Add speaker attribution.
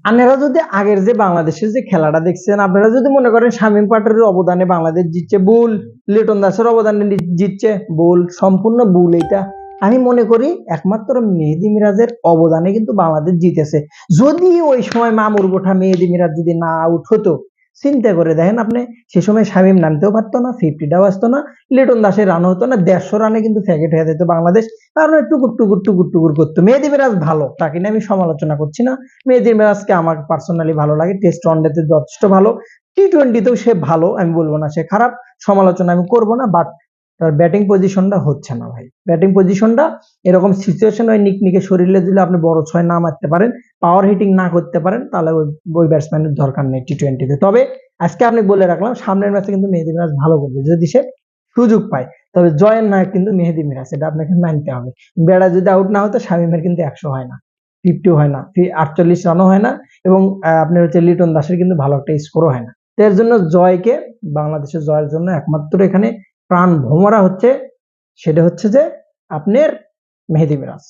Speaker 1: আপনারা যদি আগের যে বাংলাদেশের যে খেলাটা দেখছেন, আপনারা যদি মনে করেন শামীম পাটোয়ারির অবদানে বাংলাদেশ জিতছে, ভুল। লিটন দাসের অবদানে জিতছে, ভুল, সম্পূর্ণ ভুল এটা। আমি মনে করি একমাত্র মেহেদী মিরাজের অবদানে কিন্তু বাংলাদেশ জিতেছে। যদি ওই সময় মামুর গোঠা মেহেদী মিরাজ যদি না আউট হতো, চিন্তা করে দেখেন আপনি, সে সময় শামীম নামতেও পারতো না, 50টাও আসতো না, লিটন দাসের রান হতো না, 150 রানে কিন্তু প্যাকেট হয়ে যেত বাংলাদেশ। কারণ টুকুর টুকুর টুকুর টুকুর করতো। মেহেদী মিরাজ ভালো, তাকে নিয়ে আমি সমালোচনা করছি না। মেহেদী মিরাজকে আমার পার্সোনালি ভালো লাগে, টেস্ট ওয়ানডেতে যথেষ্ট ভালো, টি-20তেও সে ভালো, আমি বলবো না সে খারাপ, সমালোচনা আমি করবো না। বাট তার ব্যাটিং পজিশনটা হচ্ছে না ভাই, ব্যাটিং পজিশনটা এরকম সিচুয়েশন ওই নিকনিকে শরীরে দিলে আপনি বড় ছয় না মারতে পারেন, পাওয়ার হিটিং না করতে পারেন, তাহলে ওই ব্যাটসম্যানের দরকার নেই টি-20তে। তবে আজকে আপনি বলে রাখলাম, সামনের ম্যাচে কিন্তু মেহেদী মিরাজ ভালো করবে যদি সে সুযোগ পায়। তবে জয়ের নায়ক কিন্তু মেহেদী মিরাজ, এটা আপনাকে মানতে হবে। বেড়া যদি আউট না হতো, শামীমের কিন্তু 100 হয় না, 50 হয় না, 48 রানও হয় না, এবং আপনার হচ্ছে লিটন দাসের কিন্তু ভালো একটা স্কোরও হয় না। তো এর জন্য জয়কে, বাংলাদেশের জয়ের জন্য একমাত্র এখানে প্রাণ ভোমরা হচ্ছে, সেটা হচ্ছে যে আপনার মেহেদী মিরাজ।